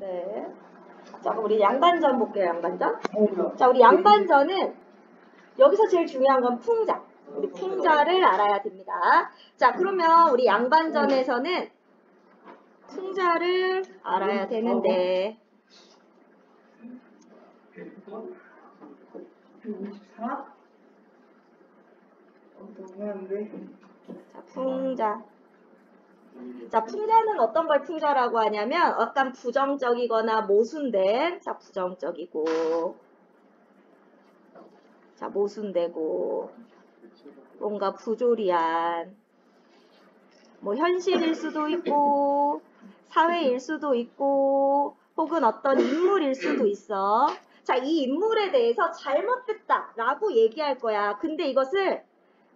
네. 자, 그럼 우리 양반전 볼게요, 양반전. 자, 우리 양반전은 여기서 제일 중요한 건 풍자. 우리 풍자를 알아야 됩니다. 자, 그러면 우리 양반전에서는 풍자를 알아야 되는데. 자, 풍자. 자, 풍자는 어떤 걸 풍자라고 하냐면 약간 부정적이거나 모순된, 자, 부정적이고, 자, 모순되고, 뭔가 부조리한, 뭐 현실일 수도 있고, 사회일 수도 있고, 혹은 어떤 인물일 수도 있어. 자, 이 인물에 대해서 잘못됐다라고 얘기할 거야. 근데 이것을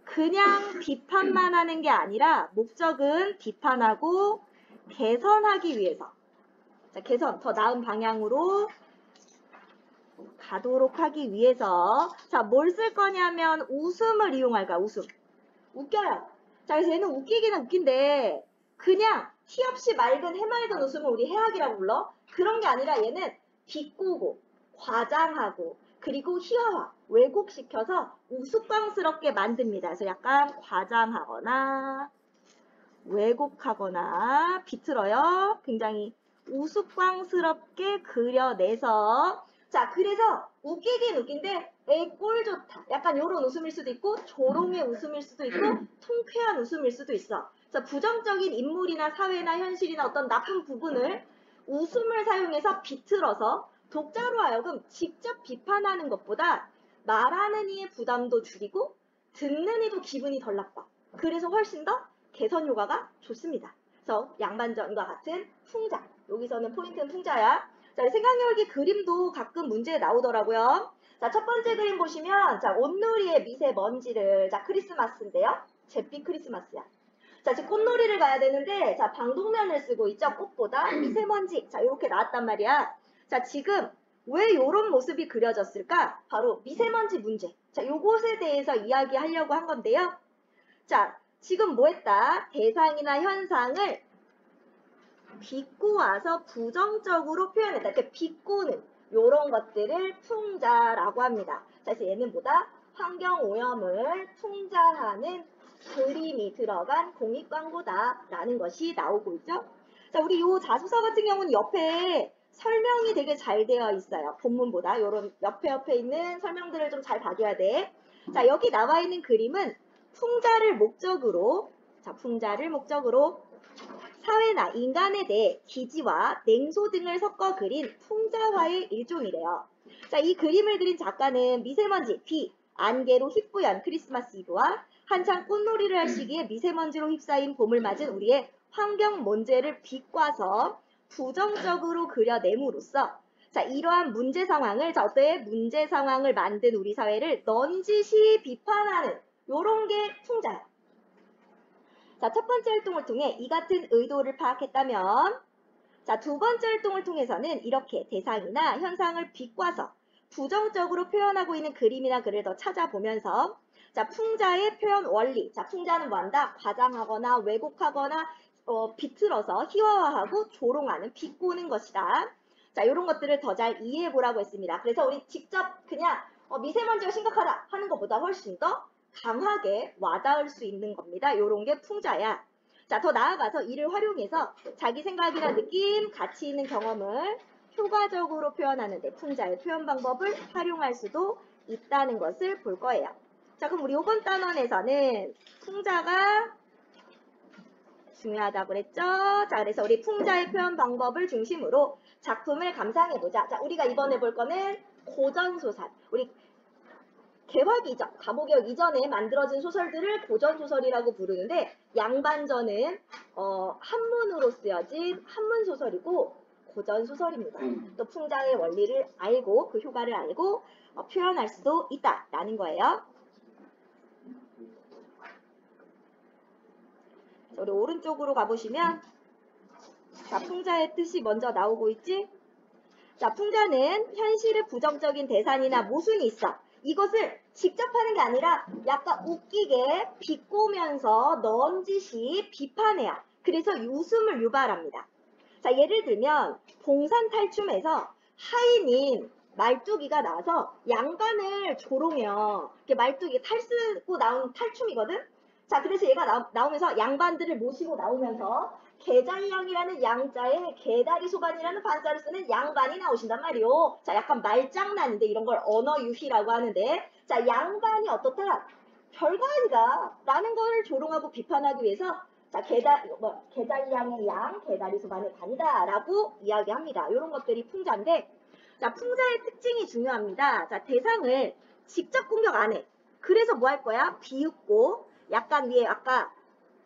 그냥 비판만 하는 게 아니라 목적은 비판하고 개선하기 위해서. 자, 개선, 더 나은 방향으로 가도록 하기 위해서. 자, 뭘 쓸 거냐면 웃음을 이용할 거야, 웃음. 웃겨요. 자, 그래서 얘는 웃기기는 웃긴데 그냥 티 없이 맑은 해맑은 웃음을 우리 해악이라고 불러. 그런 게 아니라 얘는 비꼬고 과장하고 그리고 희화화, 왜곡시켜서 우스꽝스럽게 만듭니다. 그래서 약간 과장하거나 왜곡하거나 비틀어요. 굉장히 우스꽝스럽게 그려내서. 자, 그래서 웃기긴 웃긴데 꼴 좋다. 약간 요런 웃음일 수도 있고 조롱의 웃음일 수도 있고 통쾌한 웃음일 수도 있어. 자, 부정적인 인물이나 사회나 현실이나 어떤 나쁜 부분을 웃음을 사용해서 비틀어서 독자로 하여금 직접 비판하는 것보다 말하는 이의 부담도 줄이고 듣는 이도 기분이 덜 나빠. 그래서 훨씬 더 개선 효과가 좋습니다. 그래서 양반전과 같은 풍자. 여기서는 포인트는 풍자야. 자, 생각해보기 그림도 가끔 문제에 나오더라고요. 자, 첫 번째 그림 보시면, 자, 온누리의 미세먼지를, 자, 크리스마스인데요. 잿빛 크리스마스야. 자, 지금 꽃놀이를 가야 되는데, 자, 방독면을 쓰고 있죠. 꽃보다 미세먼지. 자, 이렇게 나왔단 말이야. 자, 지금 왜 이런 모습이 그려졌을까? 바로 미세먼지 문제. 자, 요것에 대해서 이야기하려고 한 건데요. 자, 지금 뭐 했다? 대상이나 현상을 비꼬아서 부정적으로 표현했다. 이렇게 비꼬는 이런 것들을 풍자라고 합니다. 자, 그래서 얘는 뭐다? 환경오염을 풍자하는 그림이 들어간 공익광고다라는 것이 나오고 있죠. 자, 우리 요 자소서 같은 경우는 옆에 설명이 되게 잘 되어 있어요. 본문보다 이런 옆에 있는 설명들을 좀 잘 봐줘야 돼. 자, 여기 나와 있는 그림은 풍자를 목적으로, 자, 풍자를 목적으로 사회나 인간에 대해 기지와 냉소 등을 섞어 그린 풍자화의 일종이래요. 자, 이 그림을 그린 작가는 미세먼지, 비, 안개로 휘뿌연 크리스마스 이브와 한창 꽃놀이를 할 시기에 미세먼지로 휩싸인 봄을 맞은 우리의 환경 문제를 비꼬아서 부정적으로 그려냄으로써, 자, 이러한 문제 상황을, 자, 어때? 문제 상황을 만든 우리 사회를 넌지시 비판하는 요런 게 풍자야. 자, 첫 번째 활동을 통해 이 같은 의도를 파악했다면, 자, 두 번째 활동을 통해서는 이렇게 대상이나 현상을 비꼬아서 부정적으로 표현하고 있는 그림이나 글을 더 찾아보면서, 자, 풍자의 표현 원리. 자, 풍자는 뭐한다? 과장하거나 왜곡하거나 비틀어서 희화화하고 조롱하는, 비꼬는 것이다. 자, 이런 것들을 더 잘 이해해 보라고 했습니다. 그래서 우리 직접 그냥 미세먼지가 심각하다 하는 것보다 훨씬 더 강하게 와닿을 수 있는 겁니다. 이런 게 풍자야. 자, 더 나아가서 이를 활용해서 자기 생각이나 느낌, 가치 있는 경험을 효과적으로 표현하는 데 풍자의 표현 방법을 활용할 수도 있다는 것을 볼 거예요. 자, 그럼 우리 이번 단원에서는 풍자가 중요하다고 그랬죠? 자, 그래서 우리 풍자의 표현 방법을 중심으로 작품을 감상해보자. 자, 우리가 이번에 볼 거는 고전소설. 우리 개화 이전, 가보개혁 이전에 만들어진 소설들을 고전소설이라고 부르는데, 양반전은 한문으로 쓰여진 한문소설이고 고전소설입니다. 또 풍자의 원리를 알고 그 효과를 알고 표현할 수도 있다라는 거예요. 우리 오른쪽으로 가보시면, 자, 풍자의 뜻이 먼저 나오고 있지? 자, 풍자는 현실의 부정적인 대상이나 모순이 있어. 이것을 직접 하는 게 아니라 약간 웃기게 비꼬면서 넌지시 비판해요. 그래서 웃음을 유발합니다. 자, 예를 들면 봉산탈춤에서 하인인 말뚝이가 나와서 양반을 조롱해요. 이렇게 말뚝이 탈 쓰고 나온 탈춤이거든. 자, 그래서 얘가 나오면서 양반들을 모시고 나오면서 개잘량이라는 양자에 개다리 소반이라는 반자를 쓰는 양반이 나오신단 말이오. 자, 약간 말장난인데 이런 걸 언어유희라고 하는데, 자, 양반이 어떻다? 별거 아니다 라는 걸 조롱하고 비판하기 위해서, 자, 개잘량의 양, 개다리 소반의 반이다 라고 이야기합니다. 이런 것들이 풍자인데, 자, 풍자의 특징이 중요합니다. 자, 대상을 직접 공격 안 해. 그래서 뭐 할 거야? 비웃고 약간 위에 아까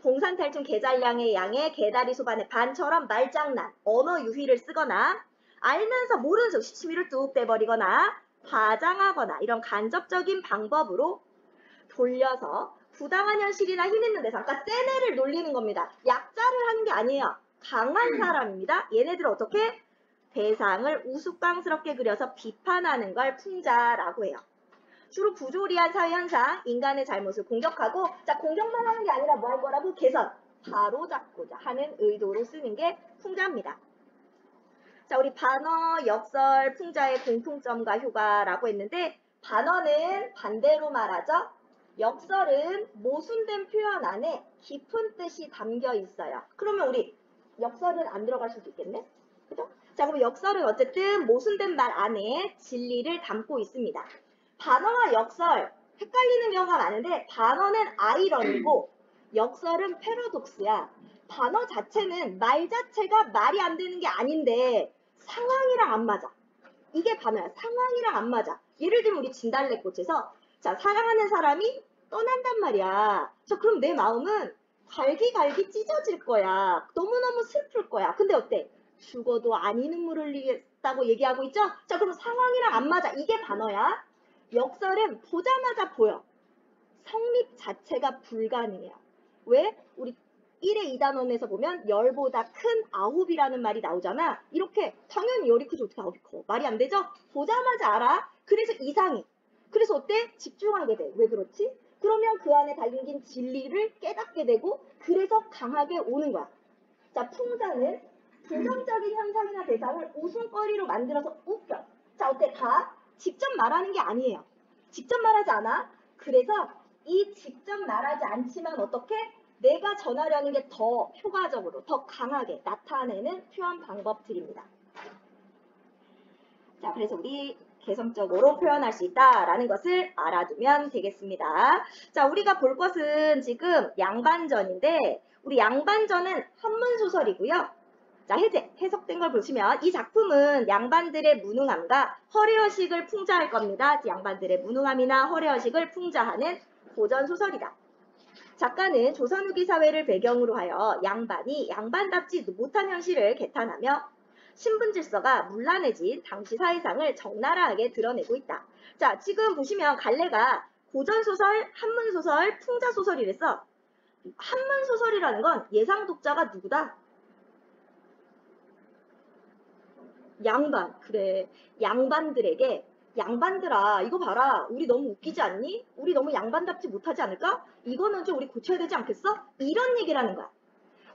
봉산탈춤 개잘량의 양의 개다리 소반의 반처럼 말장난, 언어 유희를 쓰거나 알면서 모르는 척 시치미를 뚝 빼버리거나 과장하거나 이런 간접적인 방법으로 돌려서 부당한 현실이나 힘 있는 대상, 그러니까 센 애를 놀리는 겁니다. 약자를 하는 게 아니에요. 강한 사람입니다. 얘네들은 어떻게? 대상을 우스꽝스럽게 그려서 비판하는 걸 풍자라고 해요. 주로 부조리한 사회현상, 인간의 잘못을 공격하고, 자, 공격만 하는 게 아니라 뭐 할 거라고? 개선, 바로잡고자 하는 의도로 쓰는 게 풍자입니다. 자, 우리 반어, 역설, 풍자의 공통점과 효과라고 했는데, 반어는 반대로 말하죠. 역설은 모순된 표현 안에 깊은 뜻이 담겨 있어요. 그러면 우리 역설은 안 들어갈 수도 있겠네? 그죠? 자, 그럼 역설은 어쨌든 모순된 말 안에 진리를 담고 있습니다. 반어와 역설 헷갈리는 경우가 많은데, 반어는 아이러니고 역설은 패러독스야. 반어 자체는 말 자체가 말이 안 되는 게 아닌데 상황이랑 안 맞아. 이게 반어야. 상황이랑 안 맞아. 예를 들면 우리 진달래꽃에서, 자, 사랑하는 사람이 떠난단 말이야. 자, 그럼 내 마음은 갈기갈기 찢어질 거야. 너무너무 슬플 거야. 근데 어때? 죽어도 아니 눈물 흘리겠다고 얘기하고 있죠? 자, 그럼 상황이랑 안 맞아. 이게 반어야. 역설은 보자마자 보여. 성립 자체가 불가능해요. 왜? 우리 1의 2단원에서 보면 열보다 큰 아홉이라는 말이 나오잖아. 이렇게 당연히 열이 크지 어떻게 아홉이 커. 말이 안 되죠? 보자마자 알아. 그래서 이상해. 그래서 어때? 집중하게 돼. 왜 그렇지? 그러면 그 안에 담긴 진리를 깨닫게 되고, 그래서 강하게 오는 거야. 자, 풍자는 부정적인 현상이나 대상을 웃음거리로 만들어서 웃겨. 자, 어때? 다 직접 말하는 게 아니에요. 직접 말하지 않아. 그래서 이 직접 말하지 않지만 어떻게? 내가 전하려는 게 더 효과적으로, 더 강하게 나타내는 표현 방법들입니다. 자, 그래서 우리 개성적으로 표현할 수 있다라는 것을 알아두면 되겠습니다. 자, 우리가 볼 것은 지금 양반전인데, 우리 양반전은 한문소설이고요. 자, 해석된 걸 보시면 이 작품은 양반들의 무능함과 허례허식을 풍자할 겁니다. 양반들의 무능함이나 허례허식을 풍자하는 고전소설이다. 작가는 조선 후기 사회를 배경으로 하여 양반이 양반답지 못한 현실을 개탄하며 신분 질서가 문란해진 당시 사회상을 적나라하게 드러내고 있다. 자, 지금 보시면 갈래가 고전소설, 한문소설, 풍자소설이랬어. 한문소설이라는 건 예상 독자가 누구다? 양반. 그래. 양반들에게, 양반들아 이거 봐라. 우리 너무 웃기지 않니? 우리 너무 양반답지 못하지 않을까? 이거는 좀 우리 고쳐야 되지 않겠어? 이런 얘기를 하는 거야.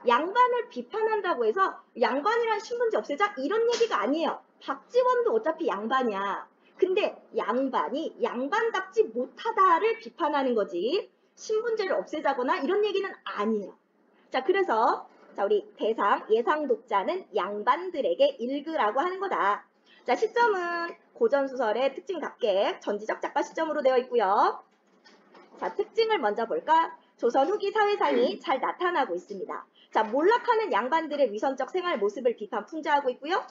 양반을 비판한다고 해서 양반이란 신분제 없애자? 이런 얘기가 아니에요. 박지원도 어차피 양반이야. 근데 양반이 양반답지 못하다를 비판하는 거지. 신분제를 없애자거나 이런 얘기는 아니에요. 자, 그래서 자, 우리 대상, 예상 독자는 양반들에게 읽으라고 하는 거다. 자, 시점은 고전소설의 특징답게 전지적 작가 시점으로 되어 있고요. 자, 특징을 먼저 볼까? 조선 후기 사회상이 잘 나타나고 있습니다. 자, 몰락하는 양반들의 위선적 생활 모습을 비판 풍자하고 있고요.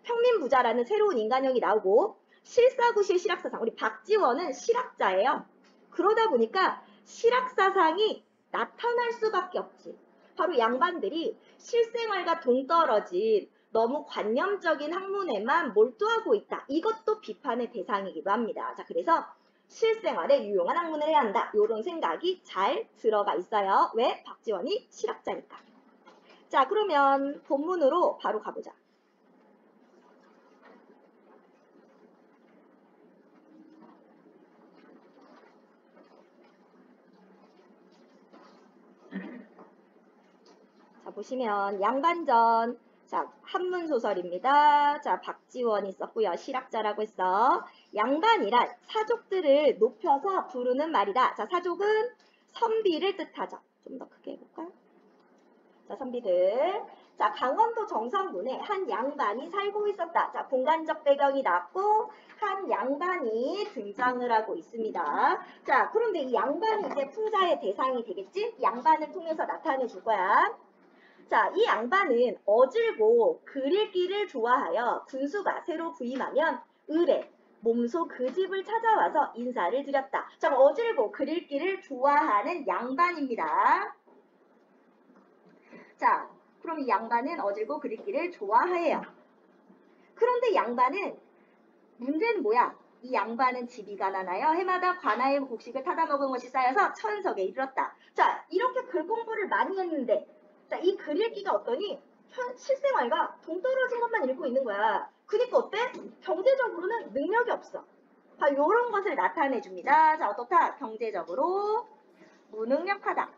평민부자라는 새로운 인간형이 나오고, 실사구시의 실학사상, 우리 박지원은 실학자예요. 그러다 보니까 실학사상이 나타날 수밖에 없지. 바로 양반들이 실생활과 동떨어진 너무 관념적인 학문에만 몰두하고 있다. 이것도 비판의 대상이기도 합니다. 자, 그래서 실생활에 유용한 학문을 해야 한다. 이런 생각이 잘 들어가 있어요. 왜? 박지원이 실학자니까. 자, 그러면 본문으로 바로 가보자. 자, 보시면 양반전. 자, 한문소설입니다. 자, 박지원이 썼고요. 실학자라고 했어. 양반이란 사족들을 높여서 부르는 말이다. 자, 사족은 선비를 뜻하죠. 좀 더 크게 해볼까요? 자, 선비들. 자, 강원도 정선군에 한 양반이 살고 있었다. 자, 공간적 배경이 나왔고 한 양반이 등장을 하고 있습니다. 자, 그런데 이 양반이 이제 풍자의 대상이 되겠지? 양반을 통해서 나타내 줄 거야. 자, 이 양반은 어질고 글읽기를 좋아하여 군수가 새로 부임하면 을에 몸소 그 집을 찾아와서 인사를 드렸다. 자, 어질고 글읽기를 좋아하는 양반입니다. 자, 그럼 이 양반은 어질고 글읽기를 좋아해요. 그런데 양반은 문제는 뭐야? 이 양반은 집이 가난하여 해마다 관아의 곡식을 타다 먹은 것이 쌓여서 천석에 이르렀다. 자, 이렇게 글 공부를 많이 했는데 자, 이 글 읽기가 어떠니? 실생활과 동떨어진 것만 읽고 있는 거야. 그니까 어때? 경제적으로는 능력이 없어. 자, 요런 것을 나타내 줍니다. 자, 어떻다? 경제적으로 무능력하다.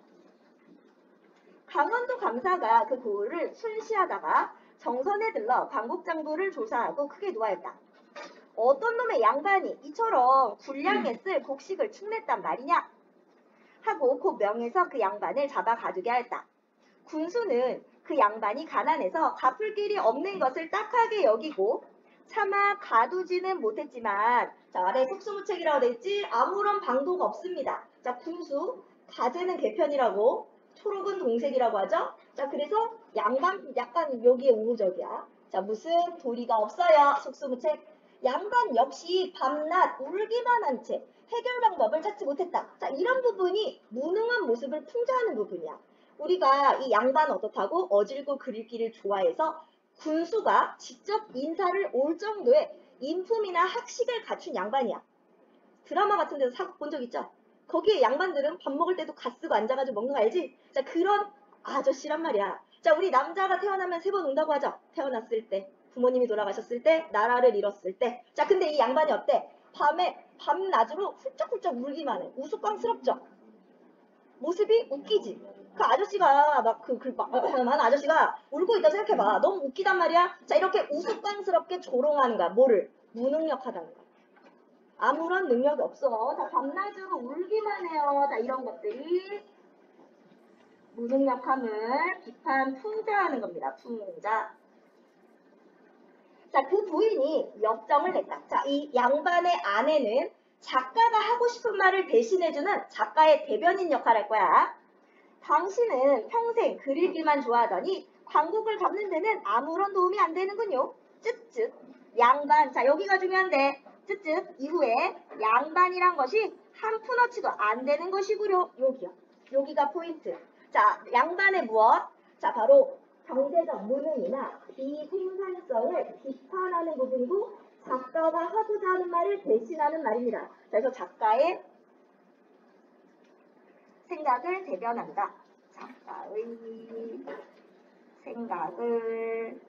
강원도 감사가 그 고을을 순시하다가 정선에 들러 광곡장부를 조사하고 크게 노하였다. 어떤 놈의 양반이 이처럼 굴량에 쓸 곡식을 축냈단 말이냐? 하고 곧 명해서 그 양반을 잡아 가두게 하였다. 군수는 그 양반이 가난해서 갚을 길이 없는 것을 딱하게 여기고 차마 가두지는 못했지만 자, 아래 속수무책이라고 되어 있지 아무런 방도가 없습니다. 자, 군수 가재는 개편이라고 초록은 동색이라고 하죠. 자, 그래서 양반 약간 여기에 우호적이야. 자, 무슨 도리가 없어요. 속수무책. 양반 역시 밤낮 울기만 한 채 해결 방법을 찾지 못했다. 자, 이런 부분이 무능한 모습을 풍자하는 부분이야. 우리가 이 양반 어떻다고 어질고 글읽기를 좋아해서 군수가 직접 인사를 올 정도의 인품이나 학식을 갖춘 양반이야. 드라마 같은 데서 사극 본 적 있죠? 거기에 양반들은 밥 먹을 때도 가 쓰고 앉아가지고 먹는 거 알지? 자, 그런 아저씨란 말이야. 자, 우리 남자가 태어나면 3번 운다고 하죠? 태어났을 때, 부모님이 돌아가셨을 때, 나라를 잃었을 때. 자, 근데 이 양반이 어때? 밤낮으로 훌쩍훌쩍 울기만 해. 우스꽝스럽죠? 모습이 웃기지? 그 아저씨가 많은 아저씨가 울고 있다 생각해봐. 너무 웃기단 말이야. 자, 이렇게 우스꽝스럽게 조롱하는 거야. 뭐를? 무능력하다는 거야. 아무런 능력이 없어. 자, 밤낮으로 울기만 해요. 자, 이런 것들이 무능력함을 비판 풍자하는 겁니다. 풍자. 자, 그 부인이 역정을 냈다. 자, 이 양반의 아내는 작가가 하고 싶은 말을 대신해주는 작가의 대변인 역할을 할 거야. 당신은 평생 글 읽기만 좋아하더니 광곡을 잡는 데는 아무런 도움이 안 되는군요. 쯧쯧. 양반. 자, 여기가 중요한데 쯧쯧 이후에 양반이란 것이 한 푼어치도 안 되는 것이구려. 여기요. 여기가 포인트. 자, 양반의 무엇? 자, 바로 경제적 무능이나 비생산성을 비판하는 부분이고 작가가 하고자 하는 말을 대신하는 말입니다. 자, 그래서 작가의 생각을 대변한다. 작가의 생각을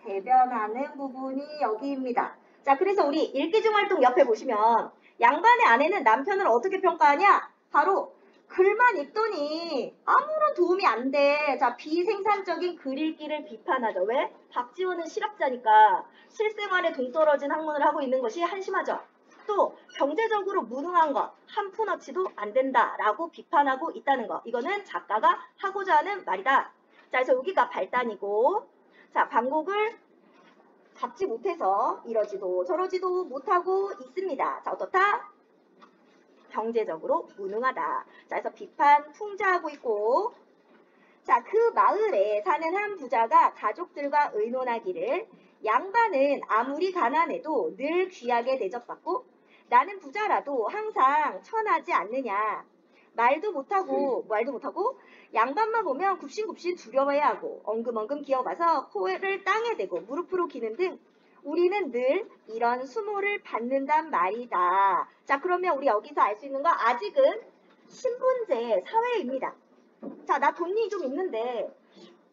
대변하는 부분이 여기입니다. 자, 그래서 우리 일기중활동 옆에 보시면 양반의 아내는 남편을 어떻게 평가하냐? 바로 글만 읽더니 아무런 도움이 안 돼. 자, 비생산적인 글 읽기를 비판하죠. 왜? 박지원은 실학자니까 실생활에 동떨어진 학문을 하고 있는 것이 한심하죠. 또 경제적으로 무능한 것, 한 푼어치도 안 된다라고 비판하고 있다는 거. 이거는 작가가 하고자 하는 말이다. 자, 그래서 여기가 발단이고 자, 광곡을 잡지 못해서 이러지도 저러지도 못하고 있습니다. 자, 어떻다? 경제적으로 무능하다. 자, 그래서 비판 풍자하고 있고 자, 그 마을에 사는 한 부자가 가족들과 의논하기를 양반은 아무리 가난해도 늘 귀하게 대접받고 나는 부자라도 항상 천하지 않느냐. 말도 못하고 양반만 보면 굽신굽신 두려워해야 하고 엉금엉금 기어가서 코를 땅에 대고 무릎으로 기는 등 우리는 늘 이런 수모를 받는단 말이다. 자, 그러면 우리 여기서 알 수 있는 거 아직은 신분제 사회입니다. 자, 나 돈이 좀 있는데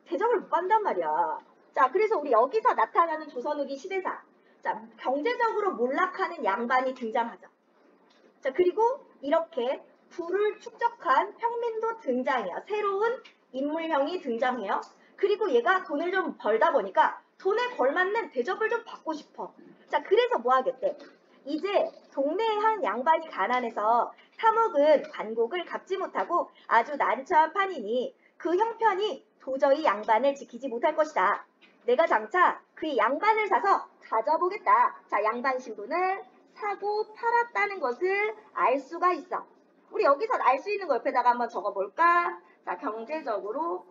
대접을 못 받는단 말이야. 자, 그래서 우리 여기서 나타나는 조선 후기 시대사. 자, 경제적으로 몰락하는 양반이 등장하죠. 자, 그리고 이렇게 부를 축적한 평민도 등장해요. 새로운 인물형이 등장해요. 그리고 얘가 돈을 좀 벌다 보니까 돈에 걸맞는 대접을 좀 받고 싶어. 자, 그래서 뭐 하겠대? 이제 동네의 한 양반이 가난해서 타묵은 관곡을 갚지 못하고 아주 난처한 판이니 그 형편이 도저히 양반을 지키지 못할 것이다. 내가 장차 그 양반을 사서 가져보겠다. 자, 양반 신분을 사고 팔았다는 것을 알 수가 있어. 우리 여기서 알 수 있는 거 옆에다가 한번 적어볼까? 자, 경제적으로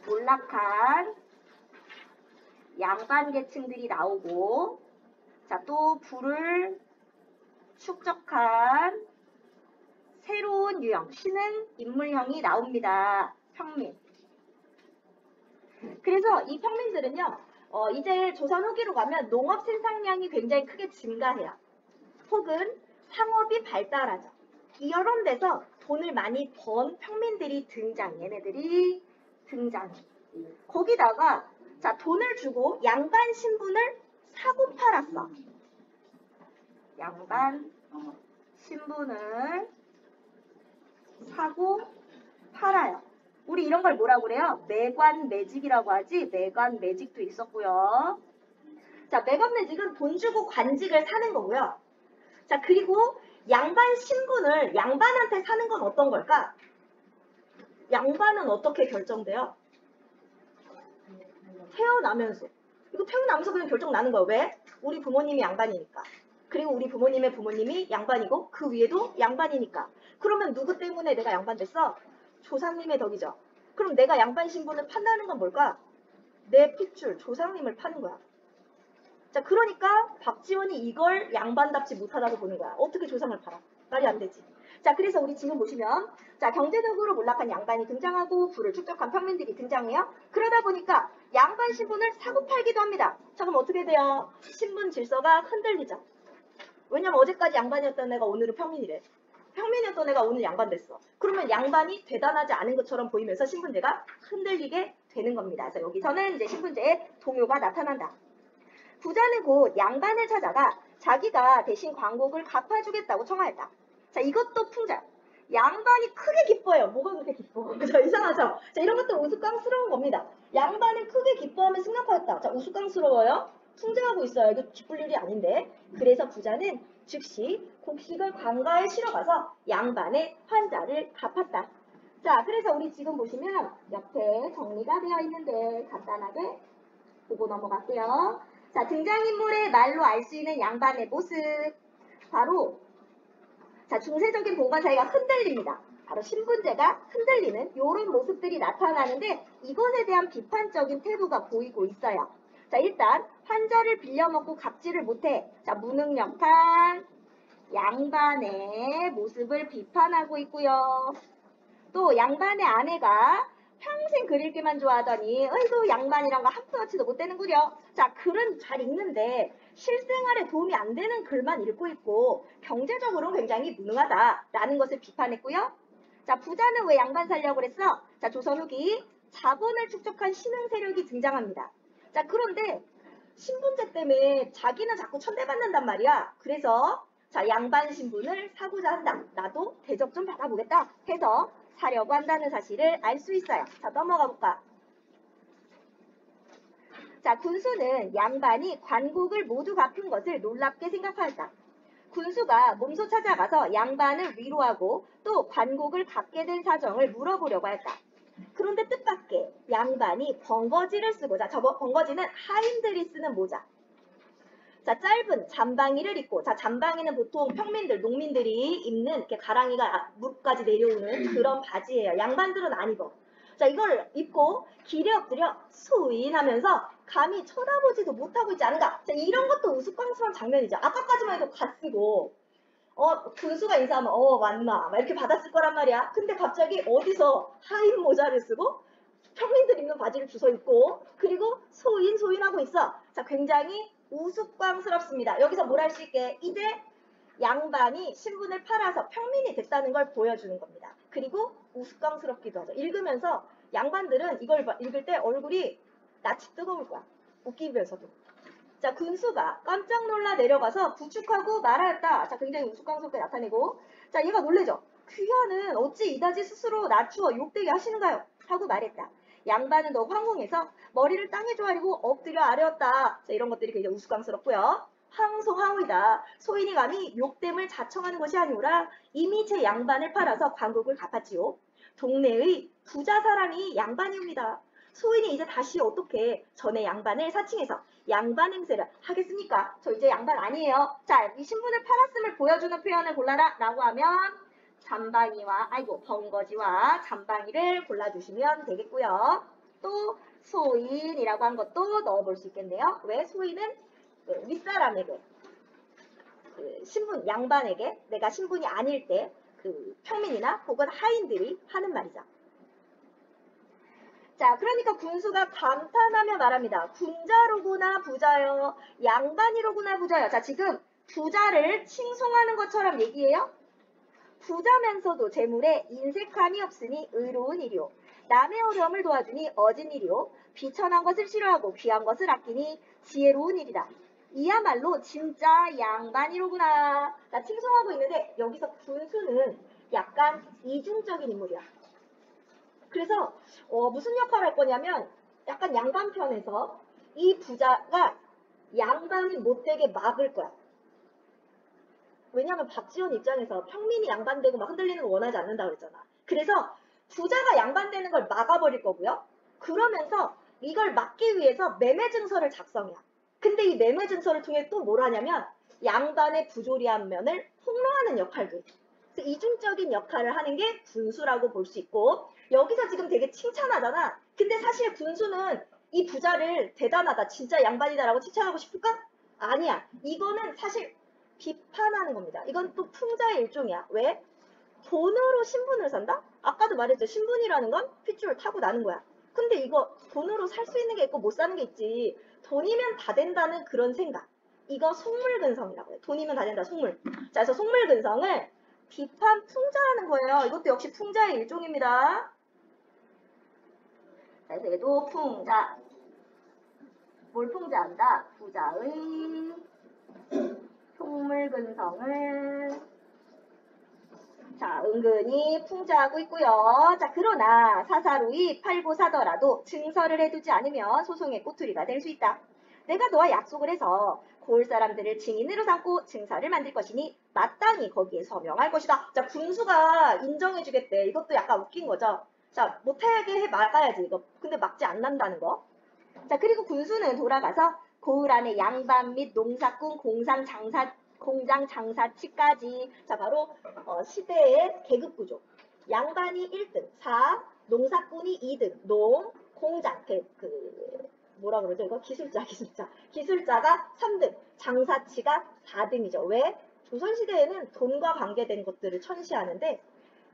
몰락한 양반 계층들이 나오고, 자, 또 부를 축적한 새로운 유형, 신흥 인물형이 나옵니다. 평민. 그래서 이 평민들은요, 이제 조선 후기로 가면 농업 생산량이 굉장히 크게 증가해요. 혹은 상업이 발달하죠. 이런 데서 돈을 많이 번 평민들이 얘네들이 등장해. 거기다가 자, 돈을 주고 양반 신분을 사고 팔았어. 양반 신분을 사고 팔아요. 우리 이런 걸 뭐라고 그래요? 매관매직이라고 하지. 매관매직도 있었고요. 자, 매관매직은 돈 주고 관직을 사는 거고요. 자, 그리고 양반 신분을 양반한테 사는 건 어떤 걸까? 양반은 어떻게 결정돼요? 태어나면서. 이거 태어나면서 그냥 결정 나는 거야. 왜? 우리 부모님이 양반이니까. 그리고 우리 부모님의 부모님이 양반이고 그 위에도 양반이니까. 그러면 누구 때문에 내가 양반 됐어? 조상님의 덕이죠. 그럼 내가 양반 신분을 판다는 건 뭘까? 내 핏줄, 조상님을 파는 거야. 자, 그러니까 박지원이 이걸 양반답지 못하다고 보는 거야. 어떻게 조상을 팔아? 말이 안 되지. 자, 그래서 우리 지금 보시면 자, 경제적으로 몰락한 양반이 등장하고 부를 축적한 평민들이 등장해요. 그러다 보니까 양반 신분을 사고 팔기도 합니다. 자, 그럼 어떻게 돼요? 신분 질서가 흔들리죠. 왜냐면 어제까지 양반이었던 애가 오늘은 평민이래. 평민이었던 애가 오늘 양반 됐어. 그러면 양반이 대단하지 않은 것처럼 보이면서 신분제가 흔들리게 되는 겁니다. 그래서 여기서는 이제 신분제의 동요가 나타난다. 부자는 곧 양반을 찾아가 자기가 대신 관곡을 갚아주겠다고 청하였다. 자, 이것도 풍자. 양반이 크게 기뻐해요. 뭐가 그렇게 기뻐? 자, 이상하죠? 자, 이런 것도 우스꽝스러운 겁니다. 양반은 크게 기뻐하면 승낙하였다. 자, 우스꽝스러워요? 풍자하고 있어요. 이거 기쁠 일이 아닌데. 그래서 부자는 즉시 곡식을 관가에 실어가서 양반의 환자를 갚았다. 자, 그래서 우리 지금 보시면 옆에 정리가 되어 있는데 간단하게 보고 넘어갈게요. 자, 등장인물의 말로 알 수 있는 양반의 모습. 바로 자, 중세적인 봉건 사회가 흔들립니다. 바로 신분제가 흔들리는 이런 모습들이 나타나는데 이것에 대한 비판적인 태도가 보이고 있어요. 자, 일단 환자를 빌려먹고 갚지를 못해. 자, 무능력한 양반의 모습을 비판하고 있고요. 또 양반의 아내가 평생 글 읽기만 좋아하더니 어이구 양반이란 거 한푼 어치도 못 되는구려. 자, 글은 잘 읽는데 실생활에 도움이 안 되는 글만 읽고 있고 경제적으로는 굉장히 무능하다라는 것을 비판했고요. 자, 부자는 왜 양반 살려고 그랬어? 자, 조선 후기 자본을 축적한 신흥 세력이 등장합니다. 자, 그런데 신분제 때문에 자기는 자꾸 천대받는단 말이야. 그래서 자, 양반 신분을 사고자 한다. 나도 대접 좀 받아보겠다 해서 사려고 한다는 사실을 알 수 있어요. 자, 넘어가 볼까? 자, 군수는 양반이 관곡을 모두 갚은 것을 놀랍게 생각하였다. 군수가 몸소 찾아가서 양반을 위로하고 또 관곡을 갚게 된 사정을 물어보려고 했다. 그런데 뜻밖의 양반이 번거지를 쓰고, 자, 저 번거지는 하인들이 쓰는 모자. 자, 짧은 잠방이를 입고, 자, 잠방이는 보통 평민들, 농민들이 입는 이렇게 가랑이가 무릎까지 내려오는 그런 바지예요. 양반들은 안 입어. 자, 이걸 입고 길에 엎드려 수인하면서 감히 쳐다보지도 못하고 있지 않은가. 자, 이런 것도 우스꽝스러운 장면이죠. 아까까지만 해도 갓쓰고 군수가 인사하면 맞나 막 이렇게 받았을 거란 말이야. 근데 갑자기 어디서 하인 모자를 쓰고 평민들 입는 바지를 주워 입고 그리고 소인하고 있어. 자, 굉장히 우스꽝스럽습니다. 여기서 뭘 할 수 있게 이제 양반이 신분을 팔아서 평민이 됐다는 걸 보여주는 겁니다. 그리고 우스꽝스럽기도 하죠. 읽으면서 양반들은 이걸 읽을 때 얼굴이 낯이 뜨거울 거야. 웃기면서도. 자, 군수가 깜짝 놀라 내려가서 부축하고 말하였다. 자, 굉장히 우스꽝스럽게 나타내고 자, 얘가 놀래죠. 귀하는 어찌 이다지 스스로 낮추어 욕되게 하시는가요? 하고 말했다. 양반은 더 황홀해서 머리를 땅에 조아리고 엎드려 아뢰었다. 자, 이런 것들이 굉장히 우스꽝스럽고요. 황소황후이다. 소인이 감히 욕됨을 자청하는 것이 아니오라 이미 제 양반을 팔아서 관국을 갚았지요. 동네의 부자 사람이 양반이옵니다. 소인이 이제 다시 어떻게 전에 양반을 사칭해서 양반 행세를 하겠습니까? 저 이제 양반 아니에요. 자, 이 신분을 팔았음을 보여주는 표현을 골라라 라고 하면 번거지와 잠방이를 골라주시면 되겠고요. 또 소인이라고 한 것도 넣어볼 수 있겠네요. 왜? 소인은 윗사람에게, 신분, 양반에게 내가 신분이 아닐 때 평민이나 혹은 하인들이 하는 말이죠. 자, 그러니까 군수가 감탄하며 말합니다. 군자로구나 부자요. 양반이로구나 부자요. 자, 지금 부자를 칭송하는 것처럼 얘기해요. 부자면서도 재물에 인색함이 없으니 의로운 일이요. 남의 어려움을 도와주니 어진 일이요. 비천한 것을 싫어하고 귀한 것을 아끼니 지혜로운 일이다. 이야말로 진짜 양반이로구나. 나 칭송하고 있는데 여기서 군수는 약간 이중적인 인물이야. 그래서 무슨 역할을 할 거냐면 약간 양반편에서 이 부자가 양반이 못되게 막을 거야. 왜냐하면 박지원 입장에서 평민이 양반되고 막 흔들리는 걸 원하지 않는다고 그랬잖아. 그래서 부자가 양반되는 걸 막아버릴 거고요. 그러면서 이걸 막기 위해서 매매 증서를 작성해요. 근데 이 매매 증서를 통해 또 뭘 하냐면 양반의 부조리한 면을 폭로하는 역할도 해요. 그래서 이중적인 역할을 하는 게 군수라고 볼 수 있고, 여기서 지금 되게 칭찬하잖아. 근데 사실 군수는 이 부자를 대단하다, 진짜 양반이다라고 칭찬하고 싶을까? 아니야. 이거는 사실 비판하는 겁니다. 이건 또 풍자의 일종이야. 왜? 돈으로 신분을 산다? 아까도 말했죠. 신분이라는 건 핏줄 타고 나는 거야. 근데 이거 돈으로 살 수 있는 게 있고 못 사는 게 있지. 돈이면 다 된다는 그런 생각. 이거 속물근성이라고 해요. 돈이면 다 된다, 속물. 자, 그래서 속물근성을 비판 풍자하는 거예요. 이것도 역시 풍자의 일종입니다. 자, 그래서 얘도 풍자. 뭘 풍자한다? 부자의 속물근성을 자, 은근히 풍자하고 있고요. 자, 그러나 사사로이 팔고사더라도 증서를 해두지 않으면 소송의 꼬투리가 될 수 있다. 내가 너와 약속을 해서 고을 사람들을 증인으로 삼고 증서를 만들 것이니 마땅히 거기에 서명할 것이다. 자, 군수가 인정해주겠대. 이것도 약간 웃긴 거죠. 자, 못하게 막아야지 이거. 근데 막지 않는다는 거. 자, 그리고 군수는 돌아가서 고을 안에 양반 및 농사꾼, 공장 장사치까지, 자, 바로 시대의 계급 구조. 양반이 1등, 4, 농사꾼이 2등, 공장, 뭐라 그러죠? 이거 기술자가 3등, 장사치가 4등이죠. 왜? 조선시대에는 돈과 관계된 것들을 천시하는데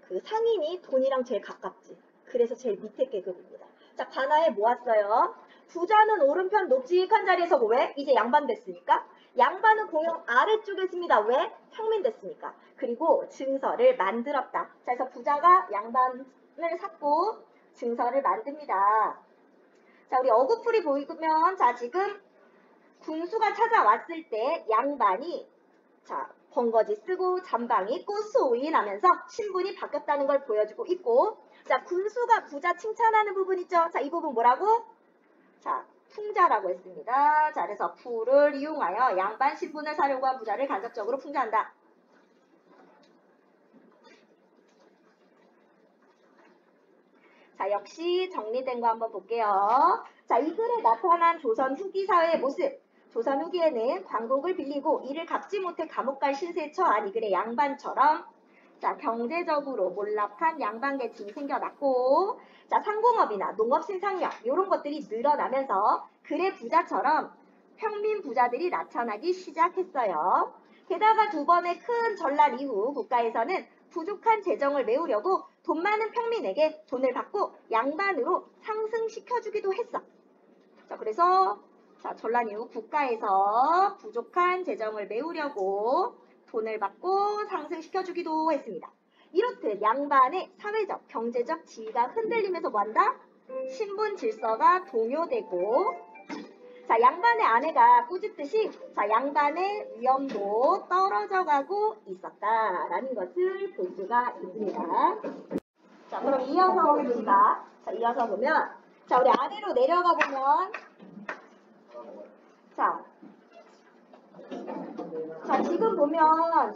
그 상인이 돈이랑 제일 가깝지. 그래서 제일 밑에 계급입니다. 자, 관하에 모았어요. 부자는 오른편 높직한 자리에 서고, 왜? 이제 양반 됐으니까. 양반은 공영 아래쪽에 있습니다. 왜? 평민 됐으니까. 그리고 증서를 만들었다. 자, 그래서 부자가 양반을 샀고 증서를 만듭니다. 자, 우리 어구풀이 보이면, 자, 지금 군수가 찾아왔을 때 양반이, 자, 번거지 쓰고 잠방이 있고 소인하면서 신분이 바뀌었다는 걸 보여주고 있고, 자, 군수가 부자 칭찬하는 부분 있죠? 자, 이 부분 뭐라고? 자, 풍자라고 했습니다. 자, 그래서 풀을 이용하여 양반 신분을 사려고 한 부자를 간접적으로 풍자한다. 자, 역시 정리된 거 한번 볼게요. 자, 이 글에 나타난 조선 후기 사회의 모습. 조선 후기에는 광곡을 빌리고 이를 갚지 못해 감옥 갈 신세에 처한 이 글의 양반처럼, 자, 경제적으로 몰락한 양반 계층이 생겨났고, 자, 상공업이나 농업 생산력 이런 것들이 늘어나면서 글의 부자처럼 평민 부자들이 나타나기 시작했어요. 게다가 두 번의 큰 전란 이후 국가에서는 부족한 재정을 메우려고 돈 많은 평민에게 돈을 받고 양반으로 상승시켜주기도 했어. 자, 그래서 자, 전란 이후 국가에서 부족한 재정을 메우려고 돈을 받고 상승시켜주기도 했습니다. 이렇듯 양반의 사회적, 경제적 지위가 흔들리면서 뭐한다? 신분 질서가 동요되고, 자, 양반의 아내가 꾸짖듯이, 자, 양반의 위엄도 떨어져가고 있었다라는 것을 볼 수가 있습니다. 자, 그럼 이어서 봅시다. 자, 이어서 보면 자, 우리 아래로 내려가 보면 자, 지금 보면